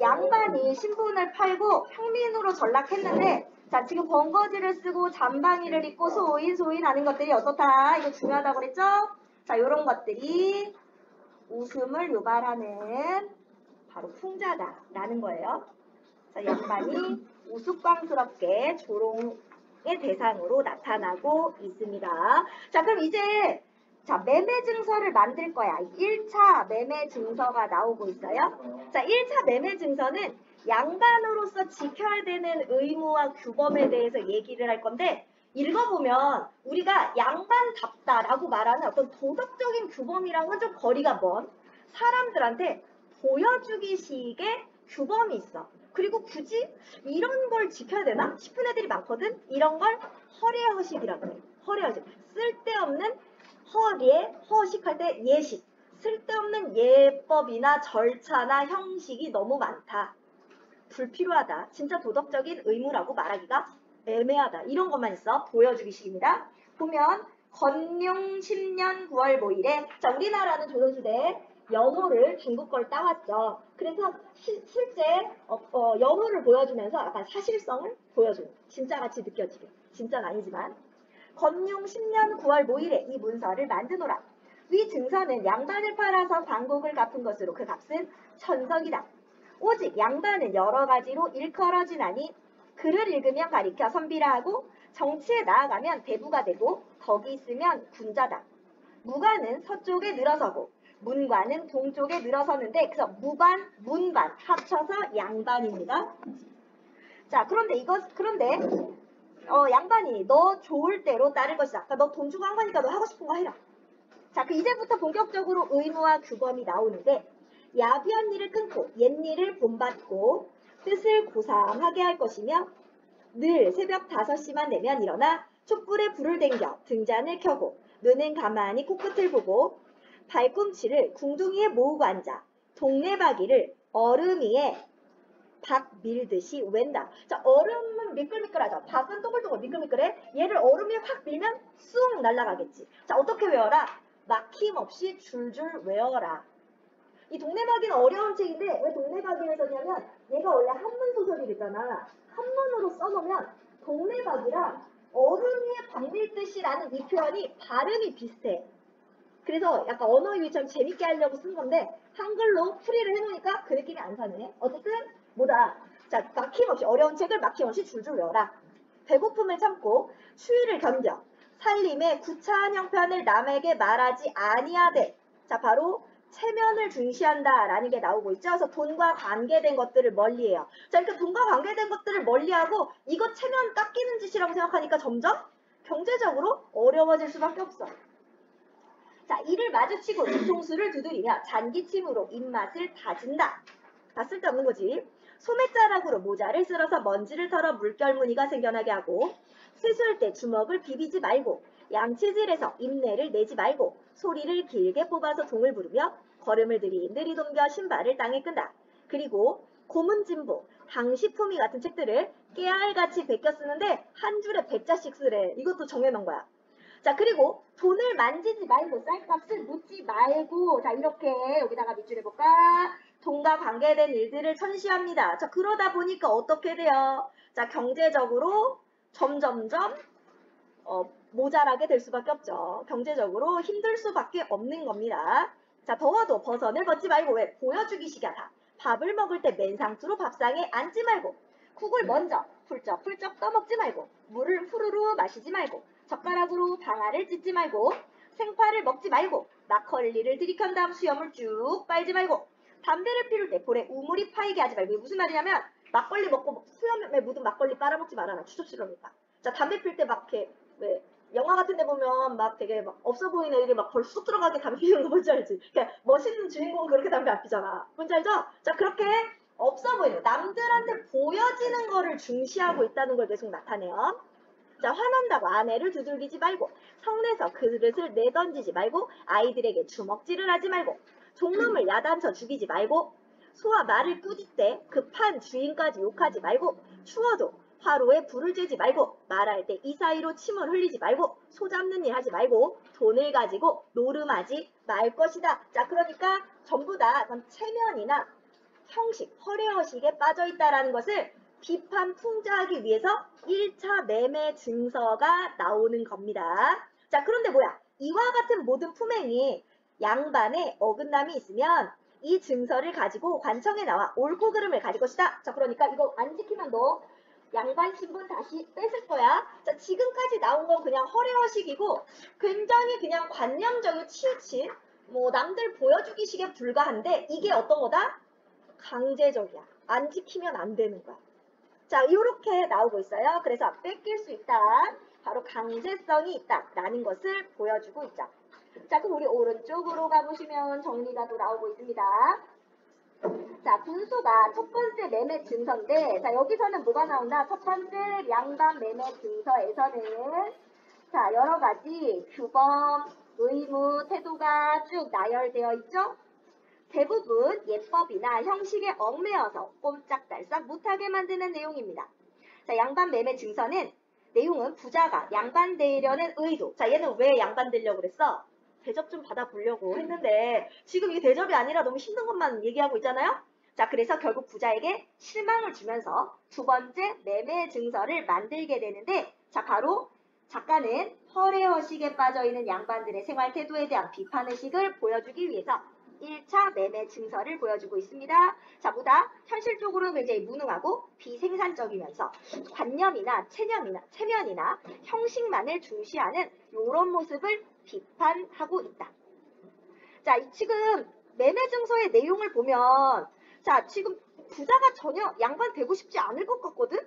양반이 신분을 팔고 평민으로 전락했는데 지금 번거지를 쓰고 잠방이를 입고 소인 하는 것들이 어떻다? 이거 중요하다고 그랬죠? 요런 것들이 웃음을 유발하는 바로 풍자다라는 거예요. 양반이 우스꽝스럽게 조롱의 대상으로 나타나고 있습니다. 그럼 이제 매매 증서를 만들 거야. 1차 매매 증서가 나오고 있어요. 1차 매매 증서는 양반으로서 지켜야 되는 의무와 규범에 대해서 얘기를 할 건데 읽어보면 우리가 양반답다라고 말하는 어떤 도덕적인 규범이랑은 좀 거리가 먼 사람들한테 보여주기식의 규범이 있어. 그리고 굳이 이런 걸 지켜야 되나 싶은 애들이 많거든. 이런 걸 허례허식이라고 해. 허례허식. 쓸데없는 허식할 때 예식. 쓸데없는 예법이나 절차나 형식이 너무 많다. 불필요하다. 진짜 도덕적인 의무라고 말하기가 애매하다. 이런 것만 있어. 보여주기식입니다. 보면 건룡 10년 9월 모일에 우리나라는 조선시대에 연호를 중국 걸 따왔죠. 그래서 실제 연호를 보여주면서 약간 사실성을 보여줘요. 진짜같이 느껴지게. 진짜는 아니지만 건룡 10년 9월 모일에 이 문서를 만드노라. 위 증서는 양반을 팔아서 광곡을 갚은 것으로 그 값은 천석이다. 오직 양반은 여러 가지로 일컬어지나니 글을 읽으면 가리켜 선비라 하고 정치에 나아가면 대부가 되고 덕이 있으면 군자다. 무관은 서쪽에 늘어서고 문관은 동쪽에 늘어서는데 그래서 무관, 문반 합쳐서 양반입니다. 그런데 양반이 너 좋을 대로 따를 것이다. 그러니까 너 돈 주고 한 거니까 너 하고 싶은 거 해라. 이제부터 본격적으로 의무와 규범이 나오는데 야비한 일을 끊고 옛 일을 본받고 뜻을 고상하게 할 것이며 늘 새벽 5시만 되면 일어나 촛불에 불을 댕겨 등잔을 켜고 눈은 가만히 코끝을 보고 발꿈치를 궁둥이에 모으고 앉아 동네바퀴를 얼음 위에 박 밀듯이 웬다. 얼음은 미끌미끌하죠. 박은 동글동글 미끌미끌해. 얘를 얼음 위에 확 밀면 쑥 날아가겠지. 어떻게 외워라? 막힘없이 줄줄 외워라. 이 동네바퀴는 어려운 책인데 왜 동네바퀴를 썼냐면 얘가 원래 한문 소설이랬잖아. 한문으로 써놓으면 동네바퀴랑 얼음 위에 박 밀듯이라는 이 표현이 발음이 비슷해. 그래서 약간 언어 유희처럼 재밌게 하려고 쓴 건데 한글로 풀이를 해놓으니까 그 느낌이 안 사네. 어쨌든 뭐다. 막힘없이 어려운 책을 막힘없이 줄줄 외워라. 배고픔을 참고 추위를 견뎌 살림의 구차한 형편을 남에게 말하지 아니하되. 바로 체면을 중시한다라는 게 나오고 있죠. 그래서 돈과 관계된 것들을 멀리해요. 그러니까 돈과 관계된 것들을 멀리하고 이거 체면 깎이는 짓이라고 생각하니까 점점 경제적으로 어려워질 수밖에 없어. 이를 마주치고 뒤통수를 두드리며 잔기침으로 입맛을 다진다. 다 쓸데없는 거지. 소매자락으로 모자를 쓸어서 먼지를 털어 물결무늬가 생겨나게 하고 세수할 때 주먹을 비비지 말고 양치질해서 입내를 내지 말고 소리를 길게 뽑아서 동을 부르며 걸음을 느리느리 신발을 땅에 끈다. 그리고 고문진보, 당시품이 같은 책들을 깨알같이 베껴 쓰는데 한 줄에 100자씩 쓰래. 이것도 정해놓은 거야. 그리고 돈을 만지지 말고 쌀값을 묻지 말고 이렇게 여기다가 밑줄 해볼까? 돈과 관계된 일들을 천시합니다. 그러다 보니까 어떻게 돼요? 경제적으로 점점점 모자라게 될 수밖에 없죠. 경제적으로 힘들 수밖에 없는 겁니다. 더워도 버선을 벗지 말고 왜? 보여주기식이 하다. 밥을 먹을 때 맨상투로 밥상에 앉지 말고 국을 먼저 훌쩍훌쩍 떠먹지 말고 물을 후루루 마시지 말고 젓가락으로 방아를 찢지 말고 생파를 먹지 말고 막걸리를 들이켠 다음 수염을 쭉 빨지 말고 담배를 피울 때 볼에 우물이 파이게 하지 말고. 무슨 말이냐면 막걸리 먹고 수염에 묻은 막걸리 빨아먹지 말아라. 추접스러우니까. 담배 필 때 막 이렇게 왜 영화 같은 데 보면 막 되게 막 없어 보이는 애들이 막 벌써 들어가게 담배 피우는 거 뭔지 알지? 그러니까 멋있는 주인공은 그렇게 담배 안 피잖아. 뭔지 알죠? 그렇게 없어 보이는 남들한테 보여지는 거를 중시하고 있다는 걸 계속 나타내요. 화난다고 아내를 두들기지 말고 성내서 그릇을 내던지지 말고 아이들에게 주먹질을 하지 말고 종놈을 야단쳐 죽이지 말고 소와 말을 꾸짖 때 급한 주인까지 욕하지 말고 추워도 화로에 불을 쬐지 말고 말할 때 이 사이로 침을 흘리지 말고 소 잡는 일 하지 말고 돈을 가지고 노름하지 말 것이다. 자, 그러니까 전부 다 체면이나 형식, 허례허식에 빠져 있다라는 것을 비판 풍자하기 위해서 1차 매매 증서가 나오는 겁니다. 자, 그런데 뭐야? 이와 같은 모든 품행이 양반에 어긋남이 있으면 이 증서를 가지고 관청에 나와 옳고 그름을 가질 것이다. 자, 그러니까 이거 안 지키면 너 양반 신분 다시 뺏을 거야. 자, 지금까지 나온 건 그냥 허례허식이고 굉장히 그냥 관념적인 치우친 뭐 남들 보여주기식에 불과한데 이게 어떤 거다? 강제적이야. 안 지키면 안 되는 거야. 자, 이렇게 나오고 있어요. 그래서 뺏길 수 있다. 바로 강제성이 있다라는 것을 보여주고 있죠. 자, 그럼 우리 오른쪽으로 가보시면 정리가 또 나오고 있습니다. 자, 분수가 첫 번째 매매 증서인데, 자, 여기서는 뭐가 나온다? 첫 번째 양반 매매 증서에서는, 자, 여러 가지 규범, 의무, 태도가 쭉 나열되어 있죠? 대부분 예법이나 형식에 얽매여서 꼼짝달싹 못하게 만드는 내용입니다. 자, 양반 매매 증서는 내용은 부자가 양반 되려는 의도. 자, 얘는 왜 양반 되려고 그랬어? 대접 좀 받아보려고 했는데 지금 이게 대접이 아니라 너무 힘든 것만 얘기하고 있잖아요. 자, 그래서 결국 부자에게 실망을 주면서 두 번째 매매 증서를 만들게 되는데, 자, 바로 작가는 허례허식에 빠져있는 양반들의 생활 태도에 대한 비판의식을 보여주기 위해서 1차 매매 증서를 보여주고 있습니다. 자, 보다 현실적으로 굉장히 무능하고 비생산적이면서 관념이나 체면이나 형식만을 중시하는 이런 모습을 비판하고 있다. 자, 지금 매매 증서의 내용을 보면, 자, 지금 부자가 전혀 양반 되고 싶지 않을 것 같거든?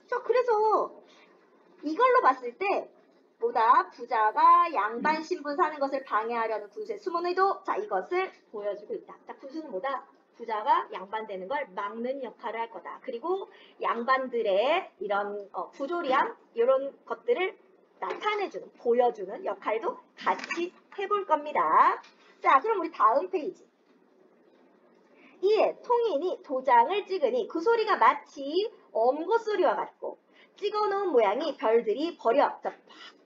자, 그래서 이걸로 봤을 때 보다 부자가 양반 신분 사는 것을 방해하려는 군수의 숨은 의도, 자, 이것을 보여주고 있다. 자, 군수는 뭐다? 부자가 양반 되는 걸 막는 역할을 할 거다. 그리고 양반들의 이런 부조리함, 이런 것들을 나타내주는, 보여주는 역할도 같이 해볼 겁니다. 자, 그럼 우리 다음 페이지. 이에 통인이 도장을 찍으니 그 소리가 마치 엄고 소리와 같고 찍어놓은 모양이 별들이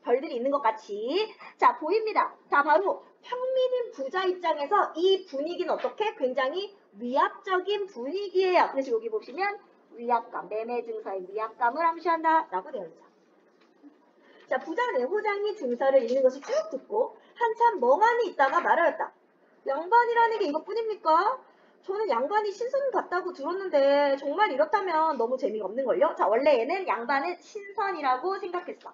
별들이 있는 것 같이, 자, 보입니다. 자, 바로 평민인 부자 입장에서 이 분위기는 어떻게? 굉장히 위압적인 분위기예요. 그래서 여기 보시면 위압감, 매매 증서의 위압감을 암시한다 라고 되어 있죠. 자, 부자는 호장이 증서를 읽는 것을 쭉 듣고 한참 멍하니 있다가 말하였다. 양반이라는 게 이것뿐입니까? 저는 양반이 신선 같다고 들었는데 정말 이렇다면 너무 재미가 없는걸요? 자, 원래 얘는 양반은 신선이라고 생각했어.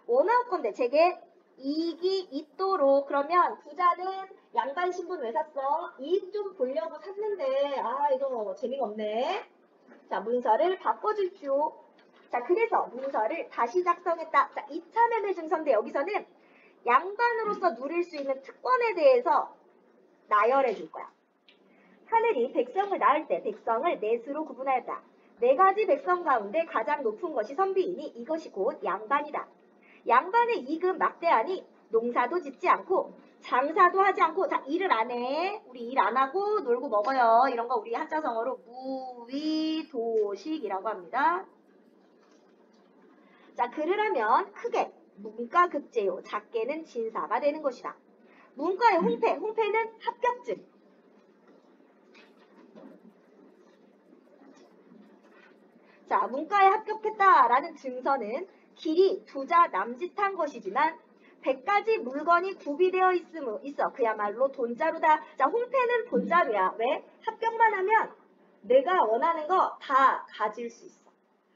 원하건대 제게 이익이 있도록. 그러면 부자는 양반 신분 왜 샀어? 이익 좀 보려고 샀는데 이거 재미가 없네. 자, 문서를 바꿔주십시오. 자, 그래서 문서를 다시 작성했다. 자, 2차 매매 증서인데 여기서는 양반으로서 누릴 수 있는 특권에 대해서 나열해 줄 거야. 하늘이 백성을 낳을 때 백성을 넷으로 구분하였다. 4가지 백성 가운데 가장 높은 것이 선비이니 이것이 곧 양반이다. 양반의 이익은 막대하니 농사도 짓지 않고 장사도 하지 않고, 자, 일을 안 해. 우리 일 안 하고 놀고 먹어요. 이런 거 우리 한자성어로 무위도식이라고 합니다. 자, 글을 하면 크게 문과급제요, 작게는 진사가 되는 것이다. 문과의 홍패는 합격증. 자, 문과에 합격했다라는 증서는 길이 부자 남짓한 것이지만 100가지 물건이 구비되어 있어. 그야말로 돈자루다. 자, 홍패는 돈자루야. 왜? 합격만 하면 내가 원하는 거 다 가질 수 있어.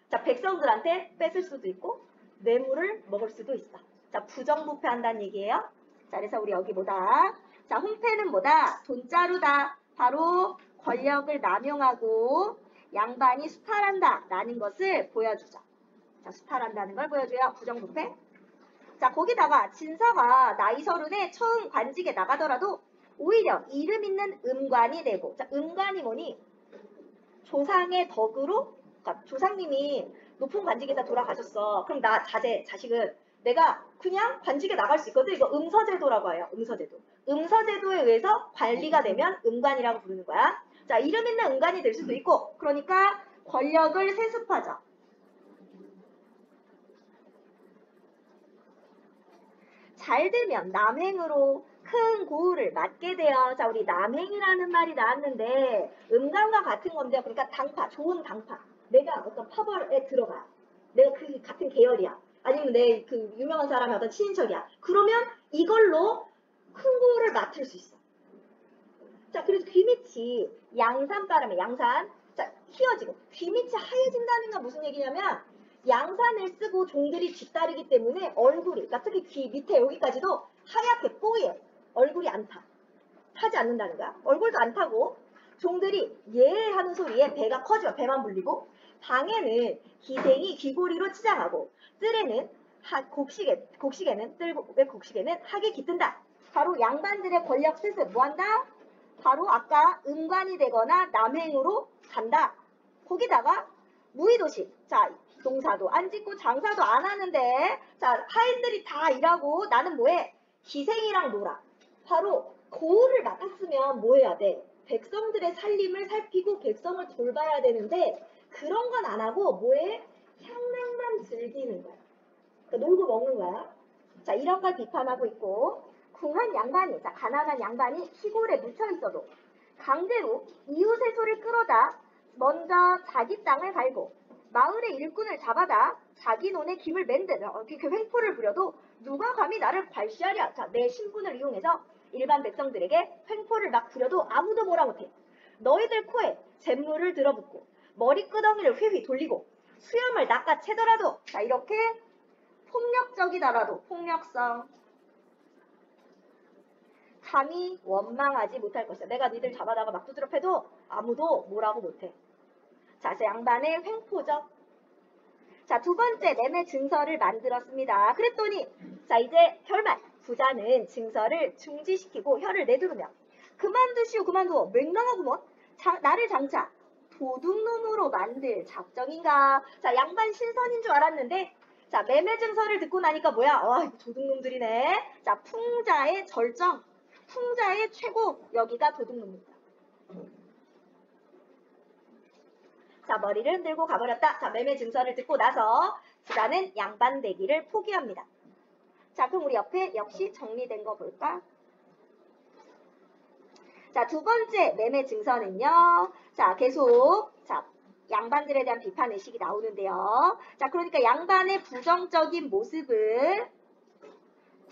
자, 백성들한테 뺏을 수도 있고 뇌물을 먹을 수도 있어. 자, 부정부패한다는 얘기예요. 자, 그래서 우리 여기 뭐다? 자, 홍패는 뭐다? 돈자루다. 바로 권력을 남용하고 양반이 수탈한다 라는 것을 보여주죠. 자, 수탈한다는 걸 보여줘요. 부정부패. 자, 거기다가 진사가 나이 30에 처음 관직에 나가더라도 오히려 이름 있는 음관이 되고, 자, 음관이 뭐니? 조상의 덕으로, 그러니까 조상님이 높은 관직에다 돌아가셨어. 그럼 나 자식은 내가 그냥 관직에 나갈 수 있거든. 이거 음서제도라고 해요. 음서제도. 음서제도에 의해서 관리가 되면 음관이라고 부르는 거야. 자, 이름 있는 은관이 될 수도 있고, 그러니까 권력을 세습하죠. 잘 되면 남행으로 큰 고을을 맡게 돼요. 자, 우리 남행이라는 말이 나왔는데 음감과 같은 건데요. 그러니까 당파, 좋은 당파. 내가 어떤 파벌에 들어가. 내가 그 같은 계열이야. 아니면 내 그 유명한 사람의 어떤 친인척이야. 그러면 이걸로 큰 고을을 맡을 수 있어. 자, 그래서 귀밑이 양산바람에 양산. 자, 휘어지고 귀밑이 하얘진다는 건 무슨 얘기냐면 양산을 쓰고 종들이 뒤따르기 때문에 얼굴이, 그러니까 특히 귀 밑에 여기까지도 하얗게 뽀얘. 얼굴이 안 타. 타지 않는다는 거야. 얼굴도 안 타고 종들이 예 하는 소리에 배가 커지고 배만 불리고 방에는 기생이 귀고리로 치장하고 뜰에는 곡식에는 뜰의 곡식에는 하게 깃든다. 바로 양반들의 권력 세습 뭐한다? 바로 아까 음관이 되거나 남행으로 간다. 거기다가 무의도시. 자, 농사도 안 짓고 장사도 안 하는데 자, 하인들이 다 일하고 나는 뭐해? 기생이랑 놀아. 바로 고을을 맡았으면 뭐 해야 돼? 백성들의 살림을 살피고 백성을 돌봐야 되는데 그런 건 안 하고 뭐해? 향락만 즐기는 거야. 그러니까 놀고 먹는 거야. 자, 이런 걸 비판하고 있고 궁한 양반이, 자, 가난한 양반이 시골에 묻혀 있어도 강제로 이웃의 소를 끌어다 먼저 자기 땅을 갈고 마을의 일꾼을 잡아다 자기 논에 김을 맨들 이렇게 횡포를 부려도 누가 감히 나를 괄시하랴. 자, 내 신분을 이용해서 일반 백성들에게 횡포를 막 부려도 아무도 뭐라 못해. 너희들 코에 잿물을 들어붓고 머리끄덩이를 휘휘 돌리고 수염을 낚아채더라도 자, 이렇게 폭력적이더라도 폭력성 감히 원망하지 못할 것이다. 내가 니들 잡아다가 막 두드려 패도 아무도 뭐라고 못해. 자, 양반의 횡포죠. 자, 두 번째 매매 증서를 만들었습니다. 그랬더니 자, 이제 결말. 부자는 증서를 중지시키고 혀를 내두르며 그만두시오 그만두어 맹랑하구먼. 나를 장차 도둑놈으로 만들 작정인가. 자, 양반 신선인 줄 알았는데 자, 매매 증서를 듣고 나니까 뭐야? 도둑놈들이네. 자, 풍자의 절정. 풍자의 최고. 여기가 도둑놈입니다. 자, 머리를 흔들고 가버렸다. 자, 매매 증서를 듣고 나서 부자는 양반 되기를 포기합니다. 자, 그럼 우리 옆에 역시 정리된 거 볼까? 자, 두 번째 매매 증서는요. 자, 계속 자, 양반들에 대한 비판 의식이 나오는데요. 자, 그러니까 양반의 부정적인 모습을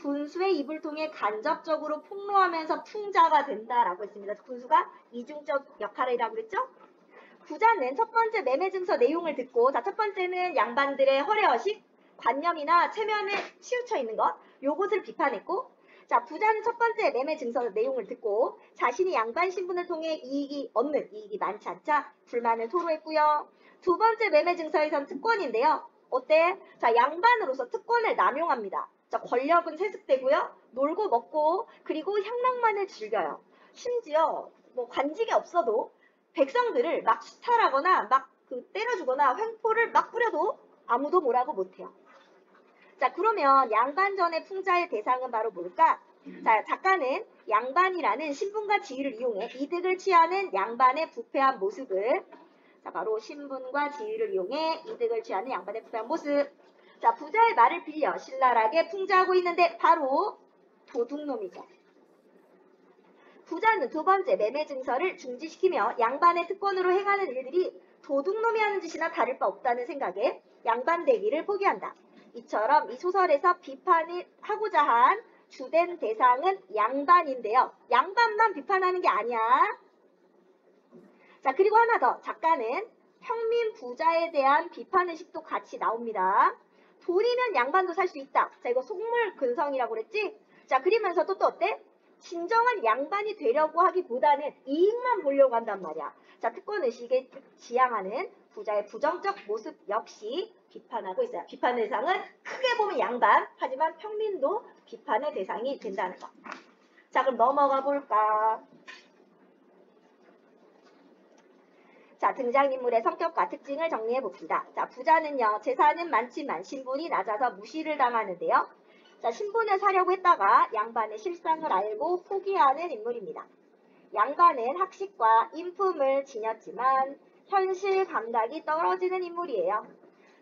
군수의 입을 통해 간접적으로 폭로하면서 풍자가 된다라고 했습니다. 군수가 이중적 역할이라고 그랬죠? 부자는 첫 번째 매매 증서 내용을 듣고 자, 첫 번째는 양반들의 허례허식, 관념이나 체면에 치우쳐 있는 것, 요것을 비판했고 자, 부자는 첫 번째 매매 증서 내용을 듣고 자신이 양반 신분을 통해 이익이 많지 않자 불만을 토로했고요. 두 번째 매매 증서에선 특권인데요. 어때? 자, 양반으로서 특권을 남용합니다. 자, 권력은 세습되고요. 놀고 먹고 그리고 향락만을 즐겨요. 심지어 뭐 관직이 없어도 백성들을 막 수탈하거나 막 때려주거나 횡포를 막 뿌려도 아무도 뭐라고 못해요. 자, 그러면 양반전의 풍자의 대상은 바로 뭘까? 자, 작가는 양반이라는 신분과 지위를 이용해 이득을 취하는 양반의 부패한 모습을 자, 바로 신분과 지위를 이용해 이득을 취하는 양반의 부패한 모습. 자, 부자의 말을 빌려 신랄하게 풍자하고 있는데 바로 도둑놈이죠. 부자는 두 번째 매매 증서를 중지시키며 양반의 특권으로 행하는 일들이 도둑놈이 하는 짓이나 다를 바 없다는 생각에 양반 되기를 포기한다. 이처럼 이 소설에서 비판을 하고자 한 주된 대상은 양반인데요. 양반만 비판하는 게 아니야. 자, 그리고 하나 더. 작가는 평민 부자에 대한 비판의식도 같이 나옵니다. 돈이면 양반도 살 수 있다. 자, 이거 속물 근성이라고 그랬지? 자, 그러면서도 또 어때? 진정한 양반이 되려고 하기보다는 이익만 보려고 한단 말이야. 자, 특권의식에 지향하는 부자의 부정적 모습 역시 비판하고 있어요. 비판 대상은 크게 보면 양반, 하지만 평민도 비판의 대상이 된다는 거. 자, 그럼 넘어가 볼까? 자, 등장인물의 성격과 특징을 정리해 봅시다. 자, 부자는요, 재산은 많지만 신분이 낮아서 무시를 당하는데요. 자, 신분을 사려고 했다가 양반의 실상을 알고 포기하는 인물입니다. 양반은 학식과 인품을 지녔지만 현실 감각이 떨어지는 인물이에요.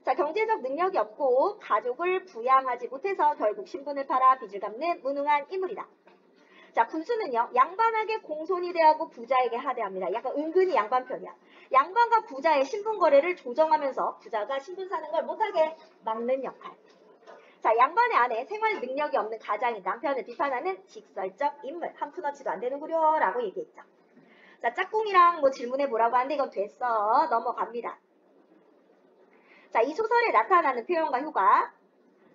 자, 경제적 능력이 없고 가족을 부양하지 못해서 결국 신분을 팔아 빚을 갚는 무능한 인물이다. 자, 군수는요, 양반에게 공손히 대하고 부자에게 하대합니다. 약간 은근히 양반 편이야. 양반과 부자의 신분 거래를 조정하면서 부자가 신분 사는 걸 못하게 막는 역할. 자, 양반의 아내, 생활 능력이 없는 가장인 남편을 비판하는 직설적 인물. 한 푼어치도 안 되는구려 라고 얘기했죠. 자, 짝꿍이랑 뭐 질문해 보라고 하는데 이건 됐어. 넘어갑니다. 자, 이 소설에 나타나는 표현과 효과.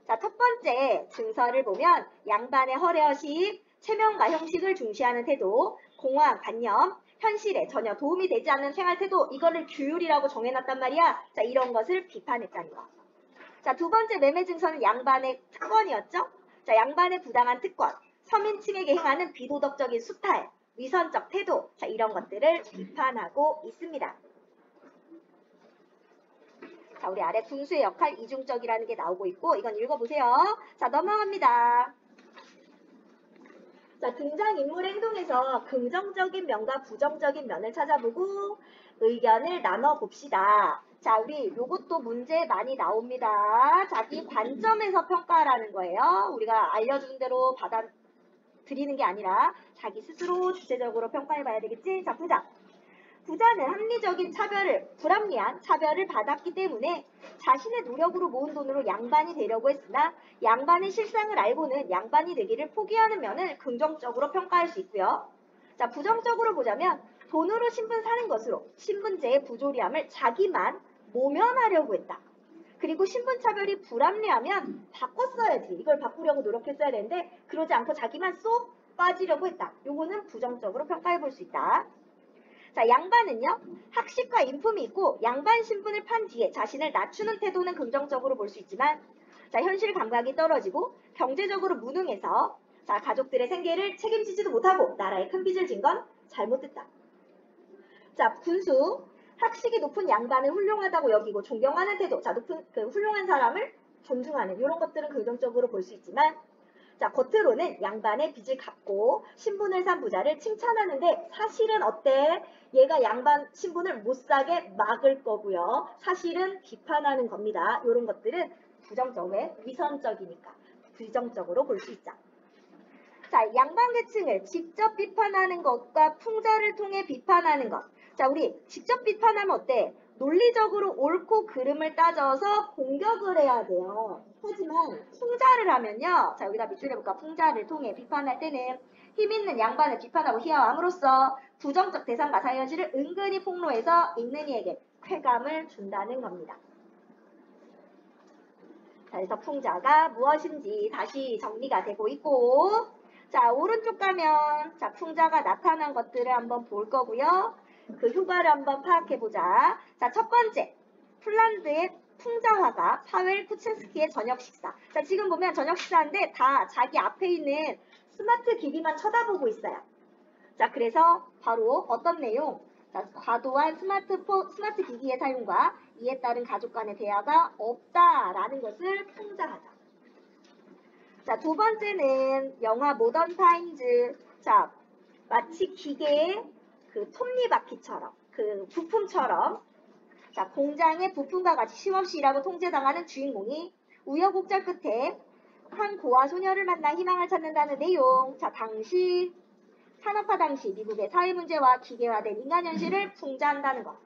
자, 첫 번째 증서를 보면 양반의 허례허식, 체면과 형식을 중시하는 태도, 공허한 관념, 현실에 전혀 도움이 되지 않는 생활 태도, 이거를 규율이라고 정해놨단 말이야. 자, 이런 것을 비판했다는 거. 자, 두 번째 매매 증서는 양반의 특권이었죠. 자, 양반의 부당한 특권, 서민층에게 행하는 비도덕적인 수탈, 위선적 태도, 자, 이런 것들을 비판하고 있습니다. 자, 우리 아래 군수의 역할 이중적이라는 게 나오고 있고 이건 읽어보세요. 자, 넘어갑니다. 자, 등장인물 행동에서 긍정적인 면과 부정적인 면을 찾아보고 의견을 나눠봅시다. 자, 우리 요것도 문제 많이 나옵니다. 자기 관점에서 평가라는 거예요. 우리가 알려준 대로 받아들이는 게 아니라 자기 스스로 주체적으로 평가해봐야 되겠지? 자, 부자는 불합리한 차별을 받았기 때문에 자신의 노력으로 모은 돈으로 양반이 되려고 했으나 양반의 실상을 알고는 양반이 되기를 포기하는 면을 긍정적으로 평가할 수 있고요. 자, 부정적으로 보자면 돈으로 신분 사는 것으로 신분제의 부조리함을 자기만 모면하려고 했다. 그리고 신분차별이 불합리하면 바꿨어야지. 이걸 바꾸려고 노력했어야 되는데 그러지 않고 자기만 쏙 빠지려고 했다. 요거는 부정적으로 평가해 볼 수 있다. 자, 양반은요, 학식과 인품이 있고 양반 신분을 판 뒤에 자신을 낮추는 태도는 긍정적으로 볼 수 있지만, 자, 현실 감각이 떨어지고 경제적으로 무능해서 자, 가족들의 생계를 책임지지도 못하고 나라에 큰 빚을 진 건 잘못됐다. 자, 군수, 학식이 높은 양반을 훌륭하다고 여기고 존경하는 태도, 자, 훌륭한 사람을 존중하는 이런 것들은 긍정적으로 볼 수 있지만, 자, 겉으로는 양반의 빚을 갚고 신분을 산 부자를 칭찬하는데 사실은 어때? 얘가 양반 신분을 못 사게 막을 거고요. 사실은 비판하는 겁니다. 이런 것들은 부정적에 위선적이니까 부정적으로 볼 수 있죠. 자, 양반 계층을 직접 비판하는 것과 풍자를 통해 비판하는 것. 자, 우리 직접 비판하면 어때? 논리적으로 옳고 그름을 따져서 공격을 해야 돼요. 하지만 풍자를 하면요. 자, 여기다 밑줄에 볼까? 풍자를 통해 비판할 때는 힘있는 양반을 비판하고 희화함으로써 부정적 대상과 사현실을 은근히 폭로해서 읽는 이에게 쾌감을 준다는 겁니다. 자, 그래서 풍자가 무엇인지 다시 정리가 되고 있고, 자, 오른쪽 가면 자, 풍자가 나타난 것들을 한번 볼 거고요. 그 효과를 한번 파악해보자. 자, 첫 번째, 폴란드의 풍자화가 파웰 쿠친스키의 저녁 식사. 자, 지금 보면 저녁 식사인데 다 자기 앞에 있는 스마트 기기만 쳐다보고 있어요. 자, 그래서 바로 어떤 내용? 자, 과도한 스마트 기기의 사용과 이에 따른 가족 간의 대화가 없다라는 것을 풍자하자. 자, 두 번째는 영화 모던 타임즈. 자, 마치 기계의 그 톱니바퀴처럼, 그 부품처럼, 자, 공장의 부품과 같이 쉼없이 일하고 통제당하는 주인공이 우여곡절 끝에 한 고아 소녀를 만나 희망을 찾는다는 내용. 자, 산업화 당시 미국의 사회 문제와 기계화된 인간 현실을 풍자한다는 것.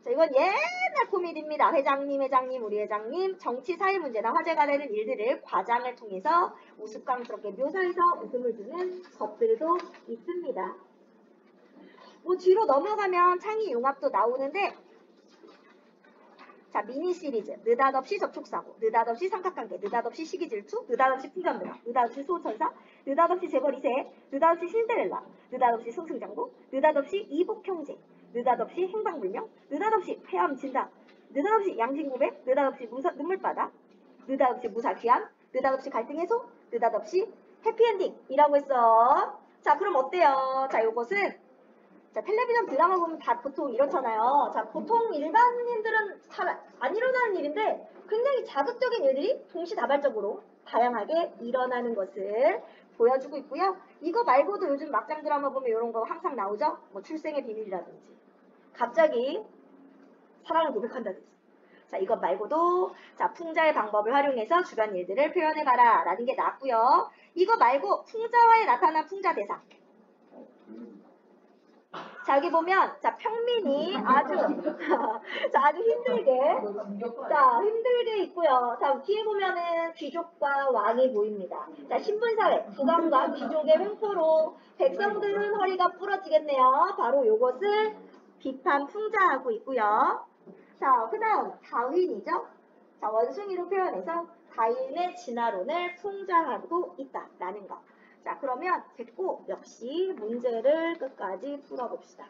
자, 이건 옛날 코미디입니다. 회장님, 우리 회장님, 정치 사회 문제나 화제가 되는 일들을 과장을 통해서 우스꽝스럽게 묘사해서 웃음을 주는 것들도 있습니다. 뭐 뒤로 넘어가면 창의 융합도 나오는데, 자, 미니 시리즈, 느닷없이 접촉사고, 느닷없이 삼각관계, 느닷없이 시기질투, 느닷없이 풍전드라, 느닷없이 소천사, 느닷없이 재벌 2세, 느닷없이 신데렐라, 느닷없이 승승장구, 느닷없이 이복형제, 느닷없이 행방불명, 느닷없이 폐암진단, 느닷없이 양심고백, 느닷없이 눈물바다, 느닷없이 무사귀함, 느닷없이 갈등 해소, 느닷없이 해피엔딩이라고 했어. 자, 그럼 어때요? 자, 요것은 자, 텔레비전 드라마 보면 다 보통 이렇잖아요. 자, 보통 일반인들은 잘 안 일어나는 일인데 굉장히 자극적인 일들이 동시다발적으로 다양하게 일어나는 것을 보여주고 있고요. 이거 말고도 요즘 막장 드라마 보면 이런 거 항상 나오죠? 뭐 출생의 비밀이라든지 갑자기 사랑을 고백한다든지. 자, 이것 말고도 자, 풍자의 방법을 활용해서 주변 일들을 표현해봐라 라는 게 나왔고요. 이거 말고 풍자화에 나타난 풍자 대상. 자, 여기 보면 자, 평민이 아주 자, 아주 힘들게 있고요. 자, 뒤에 보면은 귀족과 왕이 보입니다. 자, 신분사회, 국왕과 귀족의 횡포로 백성들은 허리가 부러지겠네요. 바로 요것을 비판 풍자하고 있고요. 자, 그다음 다윈이죠. 자, 원숭이로 표현해서 다윈의 진화론을 풍자하고 있다라는 거. 자, 그러면 됐고 역시 문제를 끝까지 풀어봅시다.